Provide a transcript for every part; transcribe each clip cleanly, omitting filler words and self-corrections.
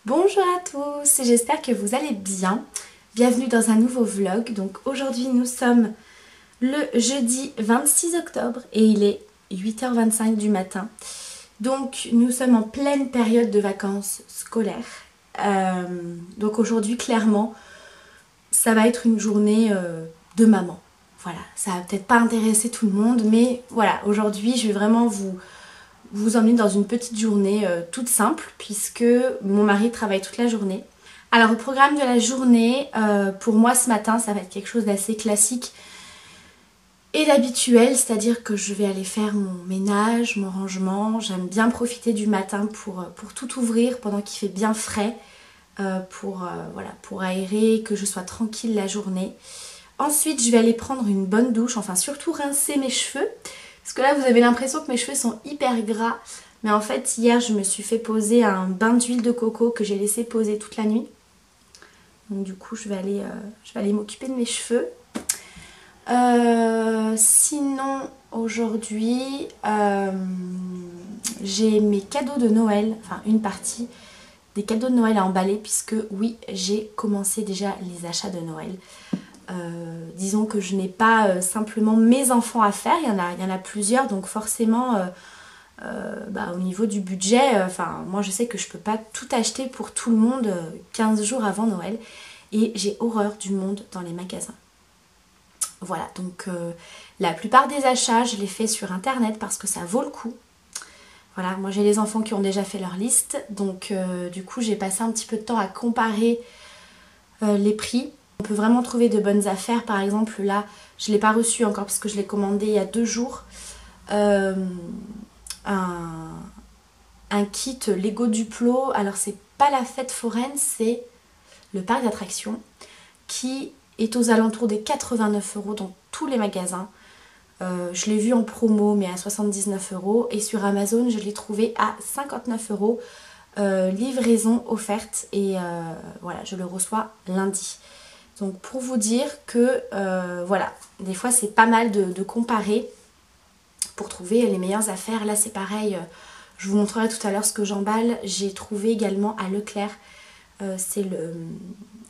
Bonjour à tous, j'espère que vous allez bien. Bienvenue dans un nouveau vlog. Donc aujourd'hui nous sommes le jeudi 26 octobre et il est 8h25 du matin. Donc nous sommes en pleine période de vacances scolaires. Donc aujourd'hui clairement ça va être une journée de maman. Voilà, ça va peut-être pas intéresser tout le monde, mais voilà, aujourd'hui je vais vraiment vous emmener dans une petite journée toute simple puisque mon mari travaille toute la journée. Alors au programme de la journée, pour moi ce matin ça va être quelque chose d'assez classique et d'habituel, c'est-à-dire que je vais aller faire mon ménage, mon rangement. J'aime bien profiter du matin pour tout ouvrir pendant qu'il fait bien frais, pour aérer, que je sois tranquille la journée. Ensuite je vais aller prendre une bonne douche, enfin surtout rincer mes cheveux. Parce que là vous avez l'impression que mes cheveux sont hyper gras. Mais en fait hier je me suis fait poser un bain d'huile de coco que j'ai laissé poser toute la nuit. Donc du coup je vais aller m'occuper de mes cheveux. Sinon aujourd'hui j'ai mes cadeaux de Noël, enfin une partie des cadeaux de Noël à emballer. Puisque oui, j'ai commencé déjà les achats de Noël. Disons que je n'ai pas simplement mes enfants à faire, il y en a plusieurs, donc forcément au niveau du budget, moi je sais que je peux pas tout acheter pour tout le monde 15 jours avant Noël, et j'ai horreur du monde dans les magasins. Voilà, donc la plupart des achats je les fais sur internet parce que ça vaut le coup. Voilà, moi j'ai les enfants qui ont déjà fait leur liste, donc du coup j'ai passé un petit peu de temps à comparer les prix. On peut vraiment trouver de bonnes affaires. Par exemple là je ne l'ai pas reçu encore parce que je l'ai commandé il y a 2 jours, un kit Lego Duplo. Alors c'est pas la fête foraine, c'est le parc d'attractions qui est aux alentours des 89 € dans tous les magasins. Je l'ai vu en promo mais à 79 € et sur Amazon je l'ai trouvé à 59 €, livraison offerte, et voilà, je le reçois lundi. Donc pour vous dire que voilà, des fois c'est pas mal de comparer pour trouver les meilleures affaires. Là c'est pareil, je vous montrerai tout à l'heure ce que j'emballe. J'ai trouvé également à Leclerc, c'est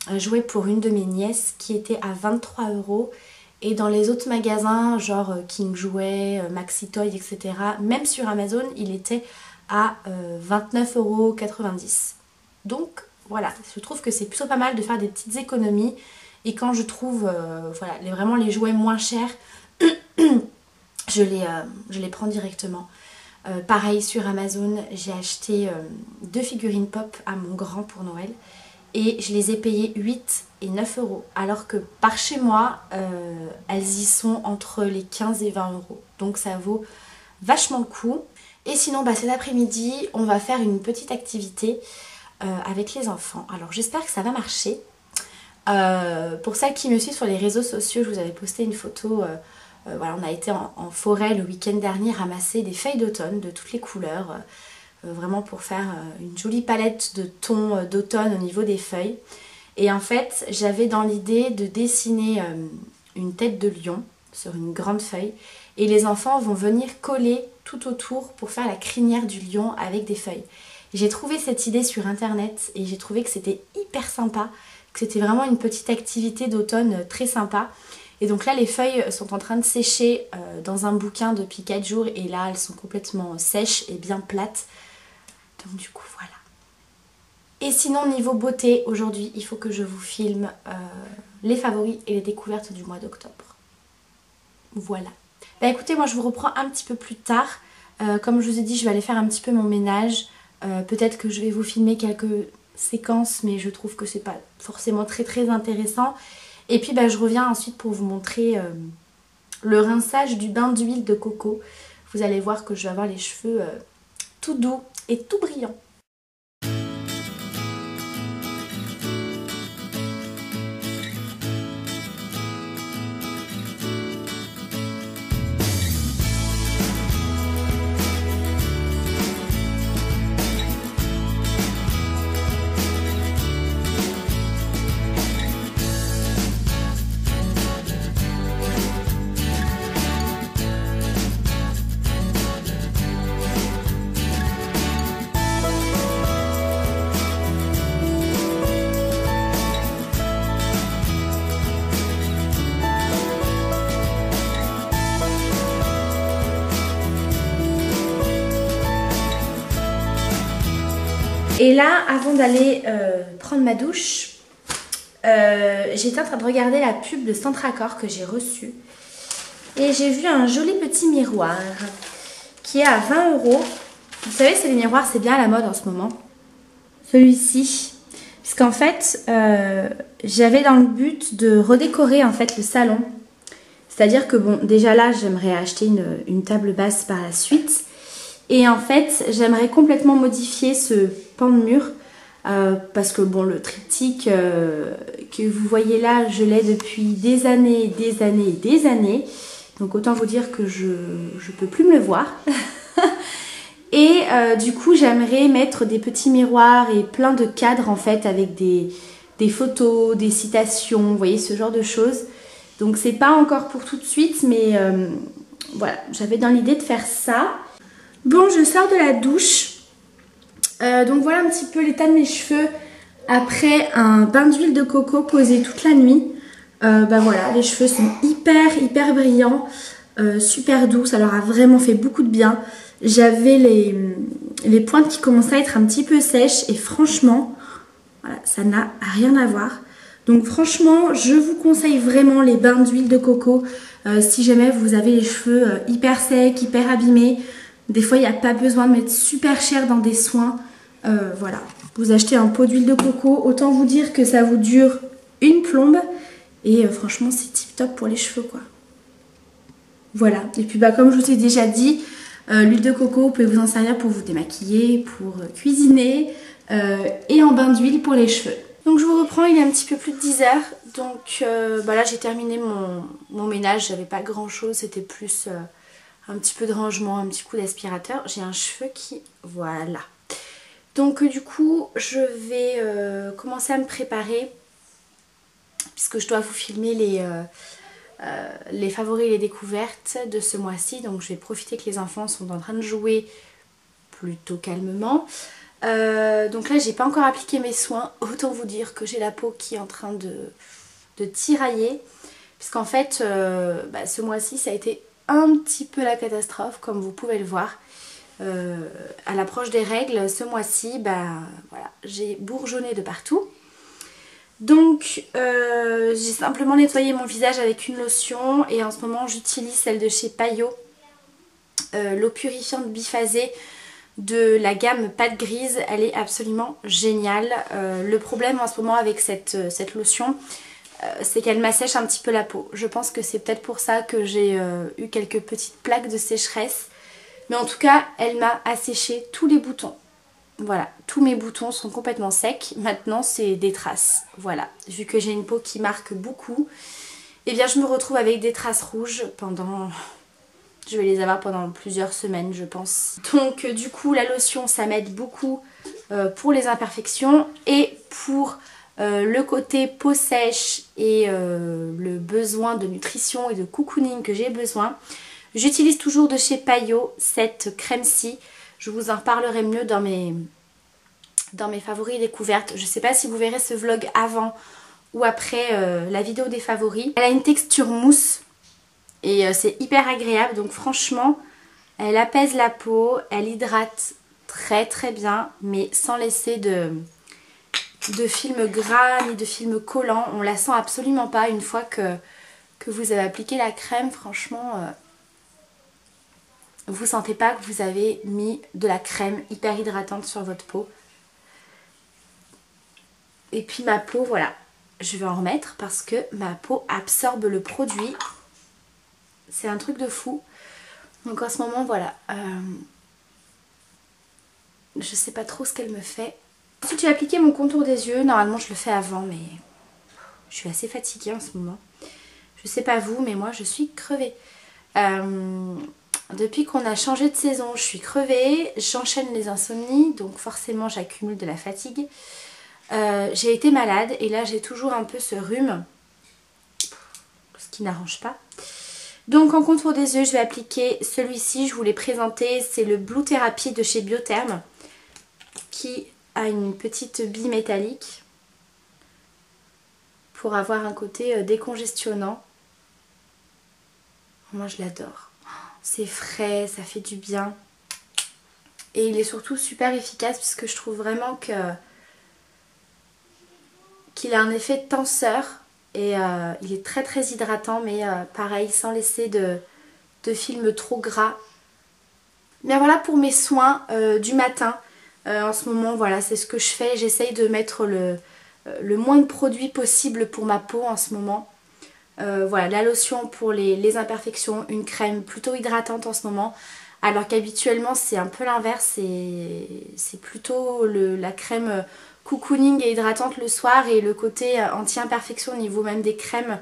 un jouet pour une de mes nièces qui était à 23 €. Et dans les autres magasins, genre King Jouet, Maxi Toy, etc., même sur Amazon, il était à 29,90 €. Donc voilà, je trouve que c'est plutôt pas mal de faire des petites économies. Et quand je trouve vraiment les jouets moins chers, je les prends directement. Pareil sur Amazon, j'ai acheté 2 figurines pop à mon grand pour Noël. Et je les ai payées 8 et 9 €. Alors que par chez moi, elles y sont entre les 15 et 20 €. Donc ça vaut vachement le coup. Et sinon, cet après-midi, on va faire une petite activité avec les enfants. Alors j'espère que ça va marcher. Pour celles qui me suivent sur les réseaux sociaux, je vous avais posté une photo. Voilà, on a été en forêt le week-end dernier ramasser des feuilles d'automne de toutes les couleurs. Vraiment pour faire une jolie palette de tons d'automne au niveau des feuilles. Et en fait j'avais dans l'idée de dessiner une tête de lion sur une grande feuille, et les enfants vont venir coller tout autour pour faire la crinière du lion avec des feuilles. J'ai trouvé cette idée sur internet et j'ai trouvé que c'était hyper sympa, que c'était vraiment une petite activité d'automne très sympa. Et donc là les feuilles sont en train de sécher dans un bouquin depuis 4 jours, et là elles sont complètement sèches et bien plates. Donc du coup voilà. Et sinon niveau beauté, aujourd'hui il faut que je vous filme les favoris et les découvertes du mois d'octobre. Voilà. Écoutez, moi je vous reprends un petit peu plus tard. Comme je vous ai dit, je vais aller faire un petit peu mon ménage. Peut-être que je vais vous filmer quelques séquences, mais je trouve que c'est pas forcément très intéressant. Et puis je reviens ensuite pour vous montrer le rinçage du bain d'huile de coco. Vous allez voir que je vais avoir les cheveux tout doux et tout brillants. Et là, avant d'aller prendre ma douche, j'étais en train de regarder la pub de Centracor que j'ai reçue. Et j'ai vu un joli petit miroir qui est à 20 €. Vous savez, c'est les miroirs, c'est bien à la mode en ce moment. Celui-ci. Puisqu'en fait, j'avais dans le but de redécorer en fait le salon. C'est-à-dire que bon, déjà là, j'aimerais acheter une table basse par la suite. Et en fait, j'aimerais complètement modifier ce pan de mur. Parce que bon, le triptyque que vous voyez là, je l'ai depuis des années, des années et des années. Donc autant vous dire que je peux plus me le voir. Et du coup, j'aimerais mettre des petits miroirs et plein de cadres en fait avec des photos, des citations, vous voyez, ce genre de choses. Donc c'est pas encore pour tout de suite, mais voilà, j'avais dans l'idée de faire ça. Bon, je sors de la douche. Donc voilà un petit peu l'état de mes cheveux après un bain d'huile de coco posé toute la nuit. Bah voilà, les cheveux sont hyper brillants, super doux, ça leur a vraiment fait beaucoup de bien. J'avais les pointes qui commençaient à être un petit peu sèches et franchement, voilà, ça n'a rien à voir. Donc franchement, je vous conseille vraiment les bains d'huile de coco si jamais vous avez les cheveux hyper secs, hyper abîmés. Des fois, il n'y a pas besoin de mettre super cher dans des soins. Voilà, vous achetez un pot d'huile de coco, autant vous dire que ça vous dure une plombe. Et franchement, c'est tip top pour les cheveux, quoi. Voilà, et puis bah, comme je vous ai déjà dit, l'huile de coco, vous pouvez vous en servir pour vous démaquiller, pour cuisiner et en bain d'huile pour les cheveux. Donc je vous reprends, il est un petit peu plus de 10 h. Donc bah là, j'ai terminé mon ménage, j'avais pas grand chose, c'était plus un petit peu de rangement, un petit coup d'aspirateur. J'ai un cheveu qui... Voilà. Donc du coup, je vais commencer à me préparer puisque je dois vous filmer les favoris et les découvertes de ce mois-ci. Donc je vais profiter que les enfants sont en train de jouer plutôt calmement. Donc là, j'ai pas encore appliqué mes soins. Autant vous dire que j'ai la peau qui est en train de tirailler. Puisqu'en fait, ce mois-ci, ça a été un petit peu la catastrophe, comme vous pouvez le voir. À l'approche des règles, ce mois-ci, voilà, j'ai bourgeonné de partout. Donc j'ai simplement nettoyé mon visage avec une lotion et en ce moment j'utilise celle de chez Payot, l'eau purifiante biphasée de la gamme pâte grise. Elle est absolument géniale. Le problème en ce moment avec cette lotion, c'est qu'elle m'assèche un petit peu la peau. Je pense que c'est peut-être pour ça que j'ai eu quelques petites plaques de sécheresse. Mais en tout cas, elle m'a asséché tous les boutons. Voilà, tous mes boutons sont complètement secs. Maintenant, c'est des traces. Voilà, vu que j'ai une peau qui marque beaucoup, eh bien, je me retrouve avec des traces rouges pendant... Je vais les avoir pendant plusieurs semaines, je pense. Donc, du coup, la lotion, ça m'aide beaucoup pour les imperfections et pour le côté peau sèche et le besoin de nutrition et de cocooning que j'ai besoin. J'utilise toujours de chez Payot cette crème-ci. Je vous en reparlerai mieux dans mes favoris découvertes. Je ne sais pas si vous verrez ce vlog avant ou après la vidéo des favoris. Elle a une texture mousse et c'est hyper agréable. Donc franchement, elle apaise la peau, elle hydrate très bien, mais sans laisser de film gras ni de film collant. On la sent absolument pas une fois que vous avez appliqué la crème. Franchement... vous sentez pas que vous avez mis de la crème hyper hydratante sur votre peau. Et puis ma peau, voilà, je vais en remettre parce que ma peau absorbe le produit. C'est un truc de fou. Donc en ce moment, voilà, je sais pas trop ce qu'elle me fait. Ensuite, j'ai appliqué mon contour des yeux. Normalement, je le fais avant, mais je suis assez fatiguée en ce moment. Je sais pas vous, mais moi, je suis crevée. Depuis qu'on a changé de saison, je suis crevée, j'enchaîne les insomnies, donc forcément j'accumule de la fatigue. J'ai été malade et là j'ai toujours un peu ce rhume, ce qui n'arrange pas. Donc en contour des yeux, je vais appliquer celui-ci, je vous l'ai présenté, c'est le Blue Therapy de chez Biotherm, qui a une petite bille métallique pour avoir un côté décongestionnant. Moi je l'adore. C'est frais, ça fait du bien. Et il est surtout super efficace puisque je trouve vraiment qu'il a un effet tenseur. Et il est très très hydratant, mais pareil, sans laisser de film trop gras. Mais voilà pour mes soins du matin. En ce moment, voilà, c'est ce que je fais. J'essaye de mettre le moins de produits possible pour ma peau en ce moment. Voilà, la lotion pour les imperfections, une crème plutôt hydratante en ce moment. Alors qu'habituellement c'est un peu l'inverse, c'est plutôt la crème cocooning et hydratante le soir et le côté anti-imperfection au niveau même des crèmes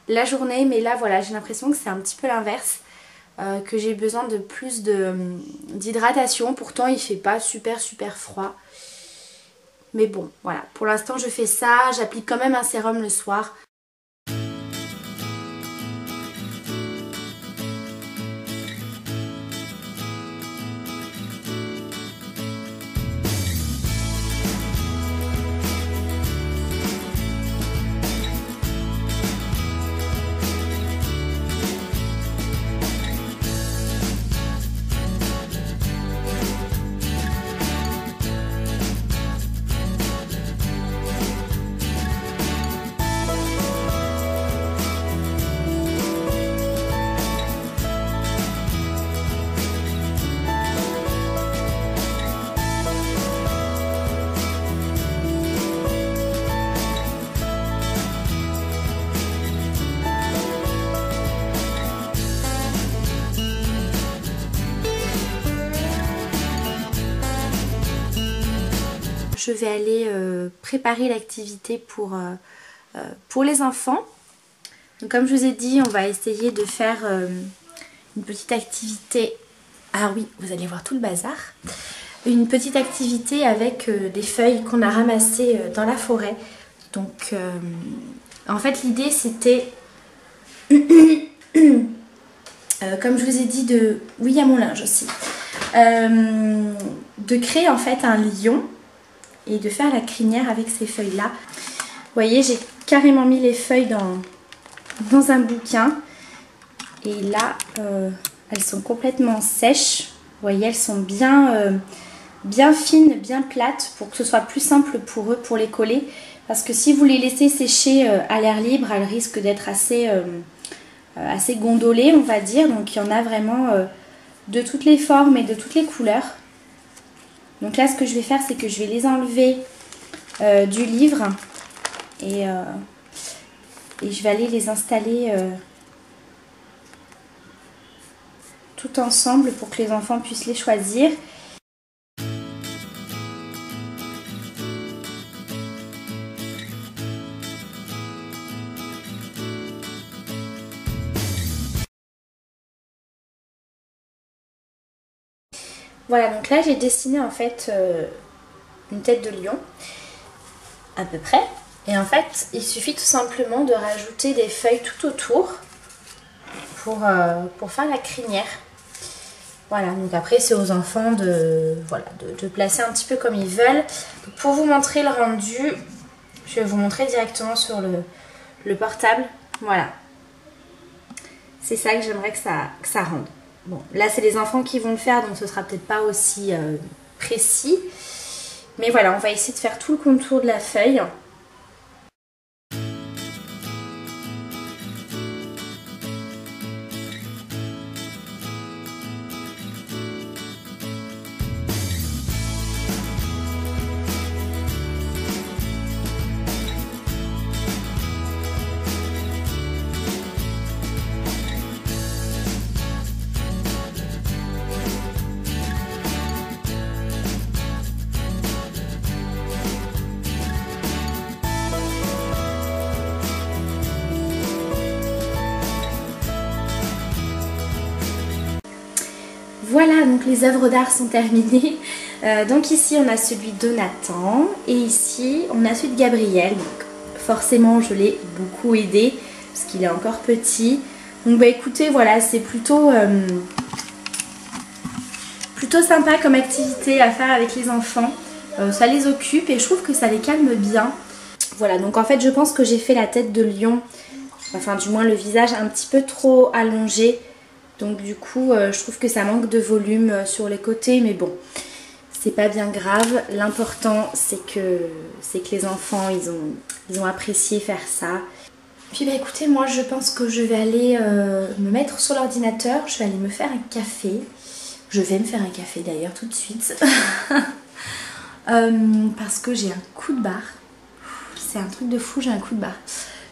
la journée. Mais là voilà, j'ai l'impression que c'est un petit peu l'inverse, que j'ai besoin de plus d'hydratation. Pourtant il fait pas super froid. Mais bon, voilà, pour l'instant je fais ça, j'applique quand même un sérum le soir. Je vais aller préparer l'activité pour les enfants. Donc, comme je vous ai dit, on va essayer de faire une petite activité. Ah oui, vous allez voir tout le bazar. Une petite activité avec des feuilles qu'on a ramassées dans la forêt. Donc en fait l'idée c'était, comme je vous ai dit, oui, il y a mon linge aussi, de créer en fait un lion et de faire la crinière avec ces feuilles là. Vous voyez, j'ai carrément mis les feuilles dans un bouquin et là elles sont complètement sèches. Vous voyez, elles sont bien fines, bien plates pour que ce soit plus simple pour eux pour les coller, parce que si vous les laissez sécher à l'air libre, elles risquent d'être assez gondolées, on va dire. Donc il y en a vraiment de toutes les formes et de toutes les couleurs. Donc là, ce que je vais faire, c'est que je vais les enlever du livre et je vais aller les installer tout ensemble pour que les enfants puissent les choisir. Voilà, donc là j'ai dessiné en fait une tête de lion, à peu près. Et en fait, il suffit tout simplement de rajouter des feuilles tout autour pour faire la crinière. Voilà, donc après c'est aux enfants de placer un petit peu comme ils veulent. Donc pour vous montrer le rendu, je vais vous montrer directement sur le portable. Voilà. C'est ça que j'aimerais que ça rende. Bon, là c'est les enfants qui vont le faire, donc ce sera peut-être pas aussi précis. Mais voilà, on va essayer de faire tout le contour de la feuille. Voilà, donc les œuvres d'art sont terminées. Donc ici on a celui de Nathan et ici on a celui de Gabriel. Donc forcément je l'ai beaucoup aidé parce qu'il est encore petit. Donc bah écoutez, voilà, c'est plutôt sympa comme activité à faire avec les enfants. Ça les occupe et je trouve que ça les calme bien. Voilà, donc en fait je pense que j'ai fait la tête de lion, enfin du moins le visage un petit peu trop allongé. Donc du coup je trouve que ça manque de volume sur les côtés, mais bon. c'est pas bien grave. L'important c'est que les enfants ils ont apprécié faire ça. Puis bah écoutez, moi je pense que je vais aller me mettre sur l'ordinateur, je vais aller me faire un café. Je vais me faire un café d'ailleurs tout de suite. Parce que j'ai un coup de barre. C'est un truc de fou, j'ai un coup de barre.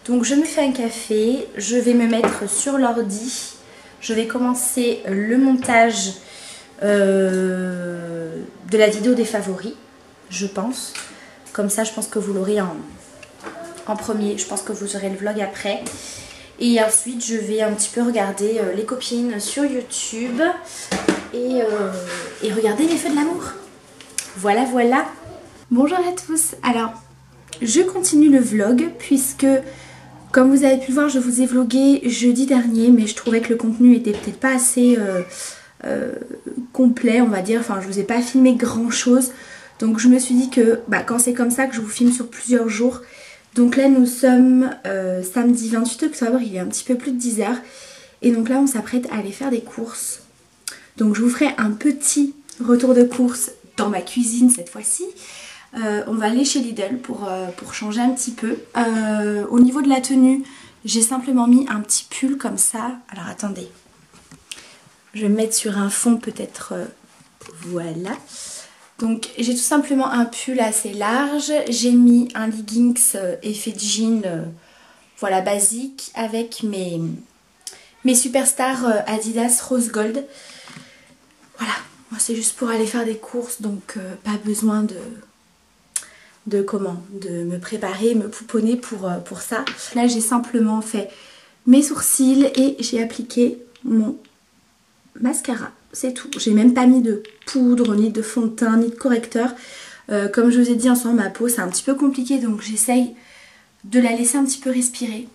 Donc je me fais un café, je vais me mettre sur l'ordi. Je vais commencer le montage de la vidéo des favoris, je pense. Comme ça, je pense que vous l'aurez en premier. Je pense que vous aurez le vlog après. Et ensuite, je vais un petit peu regarder les copines sur YouTube et regarder les feux de l'amour. Voilà, voilà. Bonjour à tous. Alors, je continue le vlog puisque, comme vous avez pu le voir, je vous ai vlogué jeudi dernier, mais je trouvais que le contenu était peut-être pas assez complet, on va dire. Enfin, je vous ai pas filmé grand chose. Donc je me suis dit que quand c'est comme ça que je vous filme sur plusieurs jours. Donc là nous sommes samedi 28 octobre, il est un petit peu plus de 10 h. Et donc là on s'apprête à aller faire des courses. Donc je vous ferai un petit retour de course dans ma cuisine cette fois-ci. On va aller chez Lidl pour changer un petit peu. Au niveau de la tenue, j'ai simplement mis un petit pull comme ça. Alors attendez, je vais me mettre sur un fond peut-être, voilà. Donc j'ai tout simplement un pull assez large, j'ai mis un leggings effet jean, voilà, basique, avec mes superstars Adidas Rose Gold. Voilà, moi c'est juste pour aller faire des courses, donc pas besoin de me préparer, me pouponner pour ça. Là j'ai simplement fait mes sourcils et j'ai appliqué mon mascara. C'est tout. J'ai même pas mis de poudre, ni de fond de teint, ni de correcteur. Comme je vous ai dit, en ce moment ma peau c'est un petit peu compliqué, donc j'essaye de la laisser un petit peu respirer.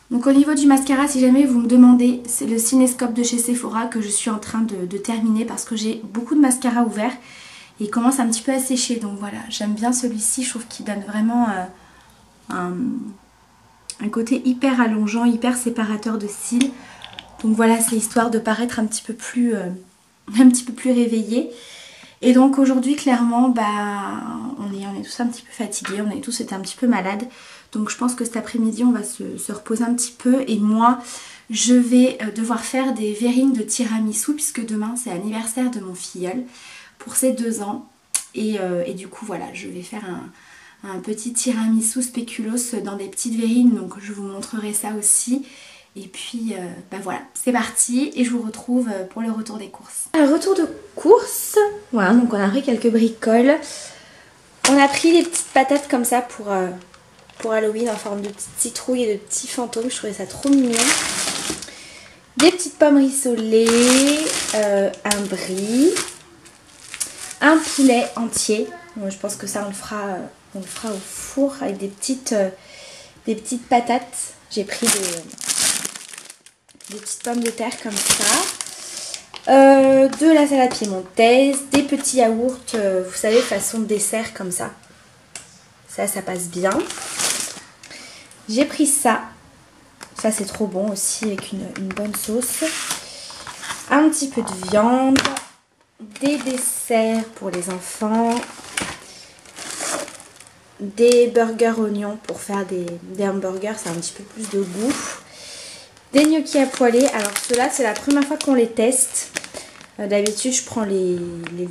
Donc au niveau du mascara, si jamais vous me demandez, c'est le Cinescope de chez Sephora que je suis en train de terminer parce que j'ai beaucoup de mascara ouvert et il commence un petit peu à sécher. Donc voilà, j'aime bien celui-ci, je trouve qu'il donne vraiment un côté hyper allongeant, hyper séparateur de cils. Donc voilà, c'est histoire de paraître un petit peu plus réveillée. Et donc aujourd'hui clairement on est tous un petit peu fatigués, on est tous été un petit peu malades. Donc je pense que cet après-midi on va se reposer un petit peu. Et moi je vais devoir faire des verrines de tiramisu puisque demain c'est l'anniversaire de mon filleul pour ses 2 ans. Et du coup voilà, je vais faire un petit tiramisu spéculoos dans des petites verrines. Donc je vous montrerai ça aussi. Et puis voilà, c'est parti et je vous retrouve pour le retour des courses. Alors, retour de courses, voilà, donc on a pris quelques bricoles. On a pris des petites patates comme ça pour Halloween en forme de petites citrouilles et de petits fantômes, je trouvais ça trop mignon. Des petites pommes rissolées, un brie, un poulet entier. Je pense que ça on le fera au four avec des petites patates. J'ai pris des petites pommes de terre comme ça, de la salade piémontaise, des petits yaourts, vous savez, façon dessert comme ça. Ça passe bien. J'ai pris ça c'est trop bon aussi avec une bonne sauce. Un petit peu de viande, des desserts pour les enfants, des burgers oignons pour faire des hamburgers, ça a un petit peu plus de goût. Des gnocchis à poêler. Alors ceux-là c'est la première fois qu'on les teste. D'habitude je prends les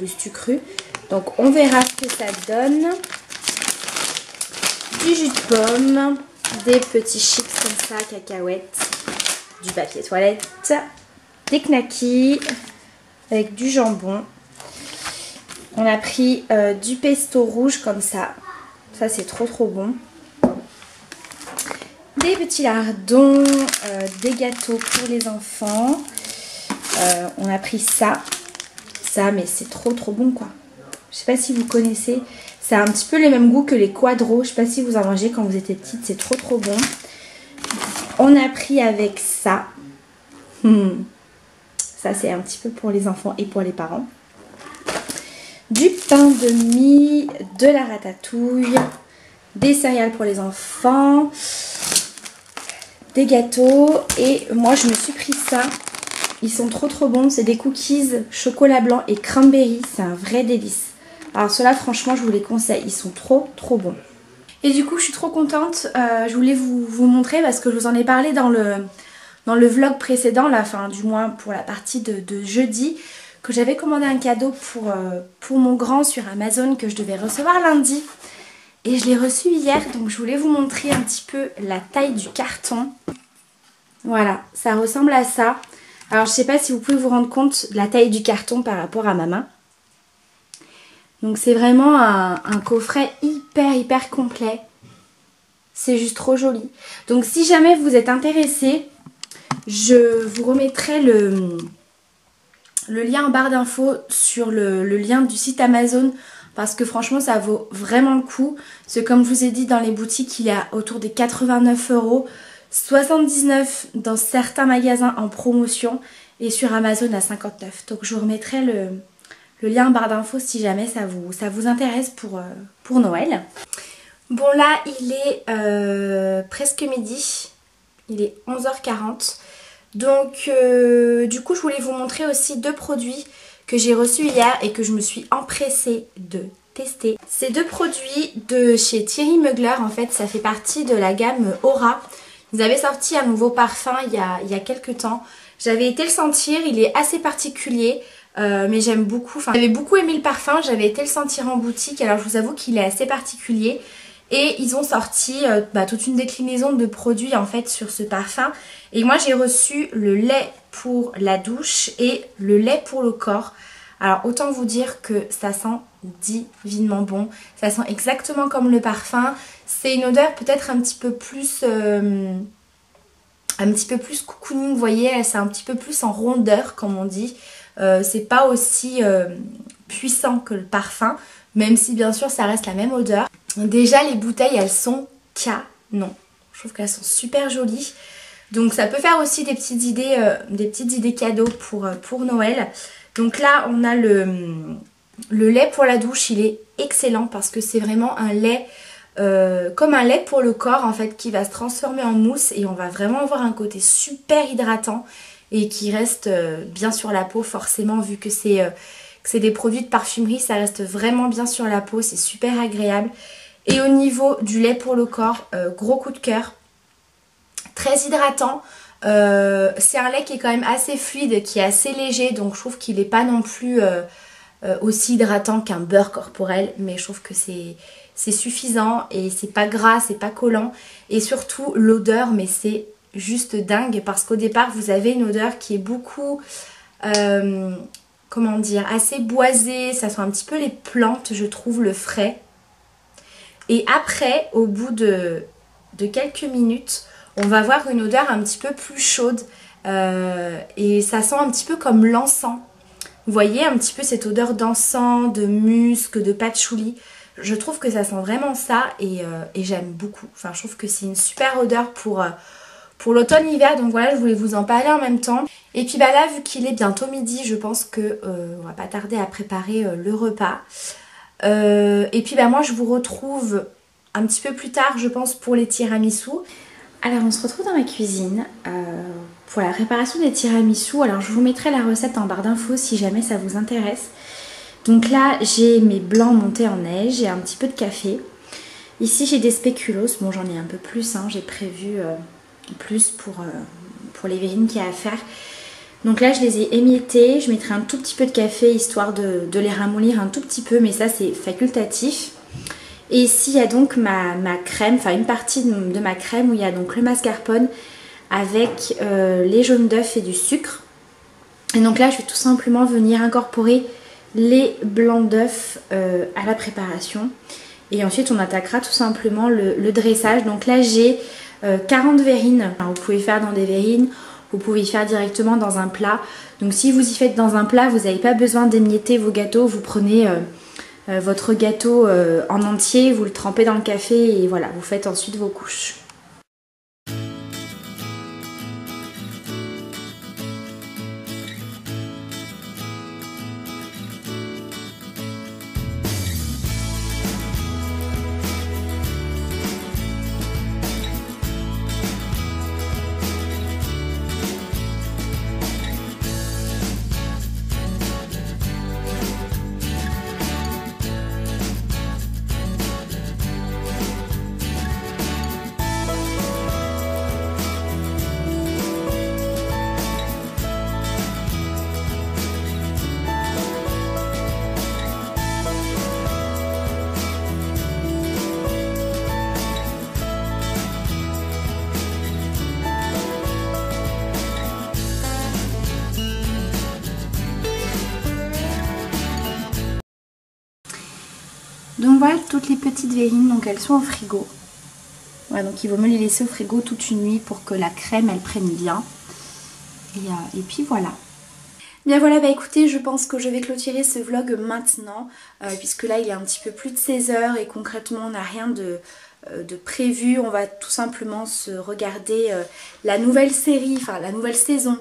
lustus crus. Donc on verra ce que ça donne. Du jus de pomme. Des petits chips comme ça, cacahuètes. Du papier toilette. Des knackis. Avec du jambon. On a pris du pesto rouge comme ça. Ça c'est trop bon. Des petits lardons, des gâteaux pour les enfants. On a pris ça mais c'est trop bon quoi. Je sais pas si vous connaissez, ça a un petit peu le même goût que les quadros. Je sais pas si vous en mangez quand vous étiez petite, c'est trop bon. On a pris avec ça. Ça c'est un petit peu pour les enfants et pour les parents. Du pain de mie, de la ratatouille, des céréales pour les enfants, des gâteaux. Et moi je me suis pris ça. Ils sont trop bons. C'est des cookies chocolat blanc et cranberry. C'est un vrai délice. Alors ceux-là franchement je vous les conseille, ils sont trop bons. Et du coup je suis trop contente, je voulais vous montrer parce que je vous en ai parlé dans le vlog précédent, là, enfin du moins pour la partie de jeudi, que j'avais commandé un cadeau pour mon grand sur Amazon que je devais recevoir lundi. Et je l'ai reçu hier, donc je voulais vous montrer un petit peu la taille du carton. Voilà, ça ressemble à ça. Alors je sais pas si vous pouvez vous rendre compte de la taille du carton par rapport à ma main. Donc c'est vraiment un coffret hyper complet. C'est juste trop joli. Donc si jamais vous êtes intéressé, je vous remettrai le lien en barre d'infos sur le lien du site Amazon. Parce que franchement ça vaut vraiment le coup. Parce que comme je vous ai dit dans les boutiques il est autour des 89 €. 79 dans certains magasins en promotion. Et sur Amazon à 59. Donc je vous remettrai le lien en barre d'infos si jamais ça vous intéresse pour Noël. Bon là il est presque midi. Il est 11h40. Donc du coup je voulais vous montrer aussi 2 produits que j'ai reçus hier et que je me suis empressée de tester. Ces 2 produits de chez Thierry Mugler, en fait ça fait partie de la gamme Aura. Ils avaient sorti un nouveau parfum il y a quelques temps. J'avais été le sentir, il est assez particulier mais j'aime beaucoup. Enfin, j'avais beaucoup aimé le parfum, j'avais été le sentir en boutique, alors je vous avoue qu'il est assez particulier. Et ils ont sorti toute une déclinaison de produits en fait sur ce parfum. Et moi j'ai reçu le lait pour la douche et le lait pour le corps. Alors autant vous dire que ça sent divinement bon. Ça sent exactement comme le parfum. C'est une odeur peut-être un petit peu plus cocooning, vous voyez. C'est un petit peu plus en rondeur comme on dit. C'est pas aussi puissant que le parfum. Même si bien sûr ça reste la même odeur. Déjà les bouteilles elles sont canon. Je trouve qu'elles sont super jolies. Donc ça peut faire aussi des petites idées cadeaux pour Noël. Donc là on a le lait pour la douche, il est excellent parce que c'est vraiment un lait comme un lait pour le corps en fait qui va se transformer en mousse et on va vraiment avoir un côté super hydratant et qui reste bien sur la peau forcément vu que c'est des produits de parfumerie, ça reste vraiment bien sur la peau, c'est super agréable. Et au niveau du lait pour le corps, gros coup de cœur, très hydratant. C'est un lait qui est quand même assez fluide, qui est assez léger, donc je trouve qu'il n'est pas non plus aussi hydratant qu'un beurre corporel, mais je trouve que c'est suffisant et c'est pas gras, c'est pas collant. Et surtout l'odeur, mais c'est juste dingue parce qu'au départ vous avez une odeur qui est beaucoup... comment dire, assez boisé, ça sent un petit peu les plantes, je trouve, le frais. Et après, au bout de quelques minutes, on va avoir une odeur un petit peu plus chaude et ça sent un petit peu comme l'encens. Vous voyez un petit peu cette odeur d'encens, de musc, de patchouli. Je trouve que ça sent vraiment ça et j'aime beaucoup. Enfin, je trouve que c'est une super odeur pour l'automne-hiver, donc voilà, je voulais vous en parler en même temps. Et puis bah là, vu qu'il est bientôt midi, je pense que on va pas tarder à préparer le repas. Et puis bah moi, je vous retrouve un petit peu plus tard, je pense, pour les tiramisu. Alors, on se retrouve dans ma cuisine pour la préparation des tiramisu. Alors, je vous mettrai la recette en barre d'infos si jamais ça vous intéresse. Donc là, j'ai mes blancs montés en neige, j'ai un petit peu de café. Ici, j'ai des spéculoos. Bon, j'en ai un peu plus, hein. J'ai prévu... plus pour les verrines qu'il y a à faire. Donc là je les ai émiettés, je mettrai un tout petit peu de café histoire de les ramollir un tout petit peu, mais ça c'est facultatif. Et ici il y a donc ma crème, enfin une partie de ma crème où il y a donc le mascarpone avec les jaunes d'œufs et du sucre. Et donc là je vais tout simplement venir incorporer les blancs d'œufs à la préparation. Et ensuite on attaquera tout simplement le dressage. Donc là j'ai 40 verrines, alors, vous pouvez faire dans des verrines, vous pouvez y faire directement dans un plat. Donc si vous y faites dans un plat, vous n'avez pas besoin d'émietter vos gâteaux, vous prenez votre gâteau en entier, vous le trempez dans le café et voilà, vous faites ensuite vos couches. Donc voilà toutes les petites verrines, donc elles sont au frigo. Voilà, donc il vaut mieux les laisser au frigo toute une nuit pour que la crème elle prenne bien. Et puis voilà. Bien voilà, bah écoutez, je pense que je vais clôturer ce vlog maintenant, puisque là il est un petit peu plus de 16 h et concrètement on n'a rien de prévu. On va tout simplement se regarder la nouvelle série, enfin la nouvelle saison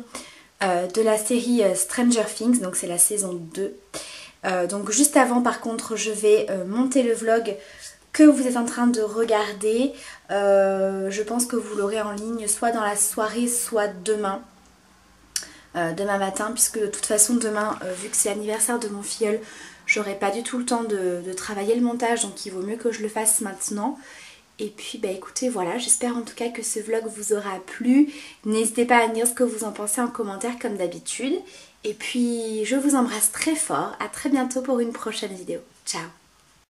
de la série Stranger Things, donc c'est la saison 2. Donc juste avant par contre je vais monter le vlog que vous êtes en train de regarder. Je pense que vous l'aurez en ligne soit dans la soirée soit demain. Demain matin, puisque de toute façon demain vu que c'est l'anniversaire de mon filleul, j'aurai pas du tout le temps de travailler le montage, donc il vaut mieux que je le fasse maintenant. Et puis bah écoutez voilà, j'espère en tout cas que ce vlog vous aura plu. N'hésitez pas à me dire ce que vous en pensez en commentaire comme d'habitude. Et puis je vous embrasse très fort, à très bientôt pour une prochaine vidéo. Ciao!